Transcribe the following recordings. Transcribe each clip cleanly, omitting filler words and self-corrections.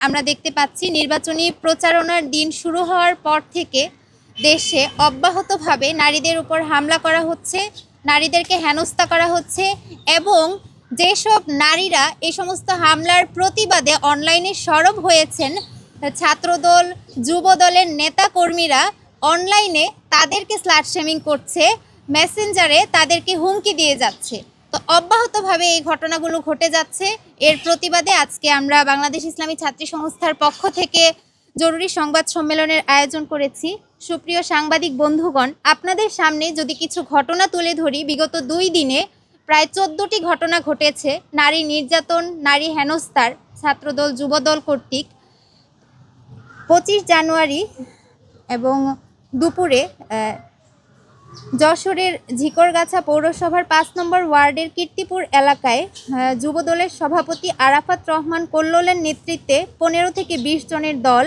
আমরা দেখতে পাচ্ছি নির্বাচনী প্রচারণার দিন শুরু হওয়ার পর থেকে দেশে অব্যাহতভাবে নারীদের উপর হামলা করা হচ্ছে, নারীদেরকে হেনস্থা করা হচ্ছে এবং যেসব নারীরা এই সমস্ত হামলার প্রতিবাদে অনলাইনে সরব হয়েছেন, ছাত্রদল, যুবদলের নেতাকর্মীরা অনলাইনে তাদেরকে স্লাট শেমিং করছে, মেসেঞ্জারে তাদেরকে হুমকি দিয়ে যাচ্ছে। তো অব্যাহতভাবে এই ঘটনাগুলো ঘটে যাচ্ছে। এর প্রতিবাদে আজকে আমরা বাংলাদেশ ইসলামী ছাত্রী সংস্থার পক্ষ থেকে জরুরি সংবাদ সম্মেলনের আয়োজন করেছি। সুপ্রিয় সাংবাদিক বন্ধুগণ, আপনাদের সামনে যদি কিছু ঘটনা তুলে ধরি, বিগত 2 দিনে প্রায় 14টি ঘটনা ঘটেছে নারী নির্যাতন, নারী হেনস্থার ছাত্রদল যুবদল কর্তৃক। 25 জানুয়ারি এবং দুপুরে যশোরের ঝিকরগাছা পৌরসভার 5 নম্বর ওয়ার্ডের কীর্তিপুর এলাকায় যুবদলের সভাপতি আরাফাত রহমান কল্লোলের নেতৃত্বে 15 থেকে 20 জনের দল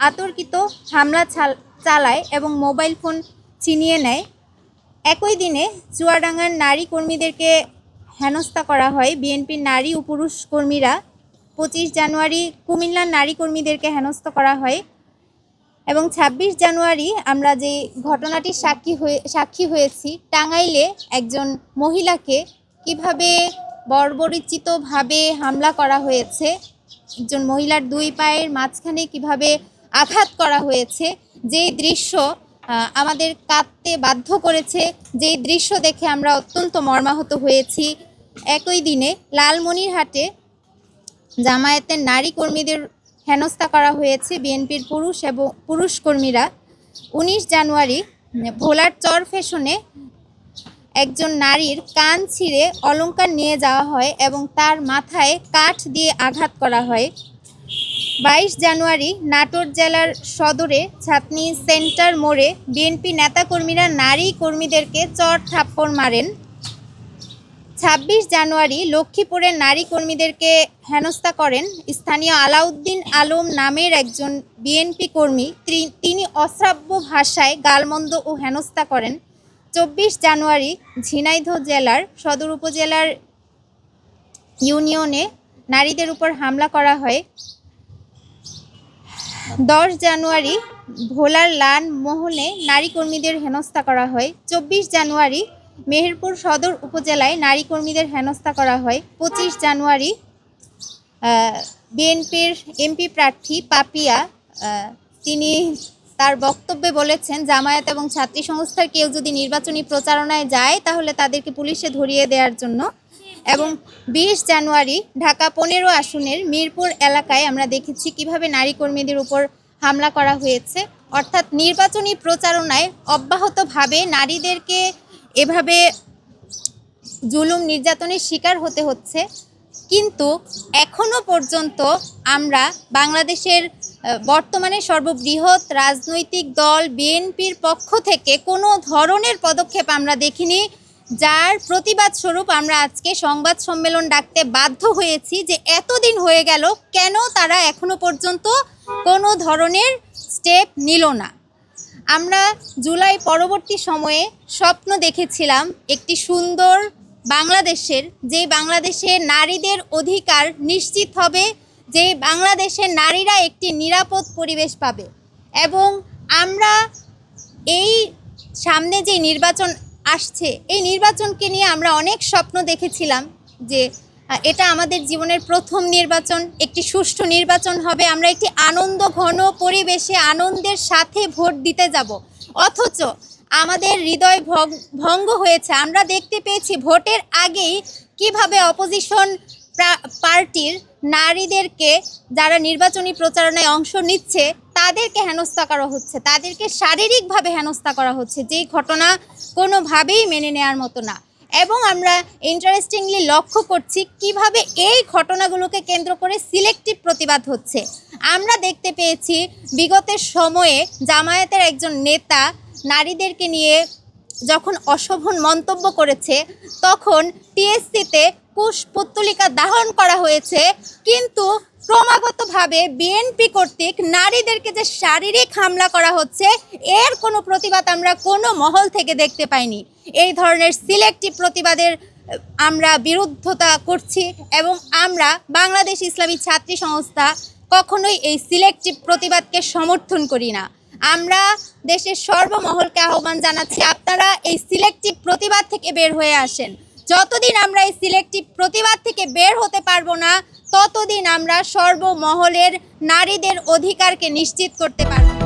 আতর্কিত হামলা চালায় এবং মোবাইল ফোন ছিনিয়ে নেয়। একই দিনে চুয়াডাঙ্গার নারী কর্মীদেরকে হেনস্থা করা হয় বিএনপির নারী ও পুরুষ কর্মীরা। 25 জানুয়ারি কুমিল্লার নারী কর্মীদেরকে হেনস্থা করা হয় এবং 26 জানুয়ারি আমরা যে ঘটনাটির সাক্ষী হয়েছি, টাঙ্গাইলে একজন মহিলাকে কিভাবে বর্বরোচিতভাবে হামলা করা হয়েছে, একজন মহিলার 2 পায়ের মাঝখানে কিভাবে আঘাত করা হয়েছে, যেই দৃশ্য আমাদের কাঁদতে বাধ্য করেছে, যেই দৃশ্য দেখে আমরা অত্যন্ত মর্মাহত হয়েছি। একই দিনে লালমনিরহাটে জামায়াতের নারী কর্মীদের হেনস্থা করা হয়েছে বিএনপির পুরুষ কর্মীরা। 19 জানুয়ারি ভোলার চর ফ্যাশনে একজন নারীর কান ছিঁড়ে অলংকার নিয়ে যাওয়া হয় এবং তার মাথায় কাঠ দিয়ে আঘাত করা হয়। 22 জানুয়ারি নাটোর জেলার সদরে ছাতনি সেন্টার মোড়ে বিএনপি নেতাকর্মীরা নারী কর্মীদেরকে চর থাপ্পড় মারেন। 26 জানুয়ারি লক্ষ্মীপুরের নারী কর্মীদেরকে হেনস্থা করেন স্থানীয় আলাউদ্দিন আলম নামের একজন বিএনপি কর্মী। তিনি অশ্রাব্য ভাষায় গালমন্দ ও হেনস্থা করেন। 24 জানুয়ারি ঝিনাইদহ জেলার সদর উপজেলার ইউনিয়নে নারীদের উপর হামলা করা হয়। 10 জানুয়ারি ভোলার লালমোহনে নারী কর্মীদের হেনস্থা করা হয়। 24 জানুয়ারি মেহেরপুর সদর উপজেলায় নারী কর্মীদের হেনস্থা করা হয়। 25 জানুয়ারি বিএনপির এমপি প্রার্থী পাপিয়া তিনি তার বক্তব্যে বলেছেন, জামায়াত এবং ছাত্রী সংস্থার কেউ যদি নির্বাচনী প্রচারণায় যায় তাহলে তাদেরকে পুলিশে ধরিয়ে দেওয়ার জন্য। এবং 20 জানুয়ারি ঢাকা 15 আসনের মিরপুর এলাকায় আমরা দেখেছি কিভাবে নারী কর্মীদের উপর হামলা করা হয়েছে। অর্থাৎ নির্বাচনী প্রচারণায় অব্যাহতভাবে নারীদেরকে এভাবে জুলুম নির্যাতনের শিকার হতে হচ্ছে। কিন্তু এখনো পর্যন্ত আমরা বাংলাদেশের বর্তমানে সর্ববৃহৎ রাজনৈতিক দল বিএনপির পক্ষ থেকে কোনো ধরনের পদক্ষেপ আমরা দেখিনি, যার প্রতিবাদ স্বরূপ আমরা আজকে সংবাদ সম্মেলন ডাকতে বাধ্য হয়েছি যে এতদিন হয়ে গেল কেন তারা এখনো পর্যন্ত কোনো ধরনের স্টেপ নিল না। আমরা জুলাই পরবর্তী সময়ে স্বপ্ন দেখেছিলাম একটি সুন্দর বাংলাদেশের, যে বাংলাদেশে নারীদের অধিকার নিশ্চিত হবে, যে বাংলাদেশের নারীরা একটি নিরাপদ পরিবেশ পাবে। এবং আমরা এই সামনে যে নির্বাচন আসছে, এই নির্বাচনকে নিয়ে আমরা অনেক স্বপ্ন দেখেছিলাম যে এটা আমাদের জীবনের প্রথম নির্বাচন, একটি সুষ্ঠু নির্বাচন হবে, আমরা একটি আনন্দ ঘন পরিবেশে আনন্দের সাথে ভোট দিতে যাব। অথচ আমাদের হৃদয় ভঙ্গ হয়েছে। আমরা দেখতে পেয়েছি ভোটের আগেই কিভাবে অপোজিশন পার্টির নারীদেরকে, যারা নির্বাচনী প্রচারণায় অংশ নিচ্ছে, তাদেরকে হেনস্থা করা হচ্ছে, তাদেরকে শারীরিকভাবে হেনস্থা করা হচ্ছে, যেই ঘটনা কোনোভাবেই মেনে নেওয়ার মতো না। এবং আমরা ইন্টারেস্টিংলি লক্ষ্য করছি কিভাবে এই ঘটনাগুলোকে কেন্দ্র করে সিলেক্টিভ প্রতিবাদ হচ্ছে। আমরা দেখতে পেয়েছি বিগতের সময়ে জামায়াতের একজন নেতা নারীদেরকে নিয়ে যখন অশোভন মন্তব্য করেছে তখন টিএসসিতে পুষ্পত্তলিকা দাহন করা হয়েছে, কিন্তু ক্রমাগতভাবে বিএনপি কর্তৃক নারীদেরকে যে শারীরিক হামলা করা হচ্ছে এর কোনো প্রতিবাদ আমরা কোনো মহল থেকে দেখতে পাইনি। এই ধরনের সিলেক্টিভ প্রতিবাদের আমরা বিরুদ্ধতা করছি এবং আমরা বাংলাদেশ ইসলামী ছাত্রী সংস্থা কখনোই এই সিলেক্টিভ প্রতিবাদকে সমর্থন করি না। আমরা দেশের সর্বমহলকে আহ্বান জানাচ্ছি, আপনারা এই সিলেক্টিভ প্রতিবাদ থেকে বের হয়ে আসেন। যতদিন আমরা এই সিলেক্টিভ প্রতিবাদ থেকে বের হতে পারবো না, ততদিন আমরা সর্বমহলের নারীদের অধিকারকে নিশ্চিত করতে পারবো না।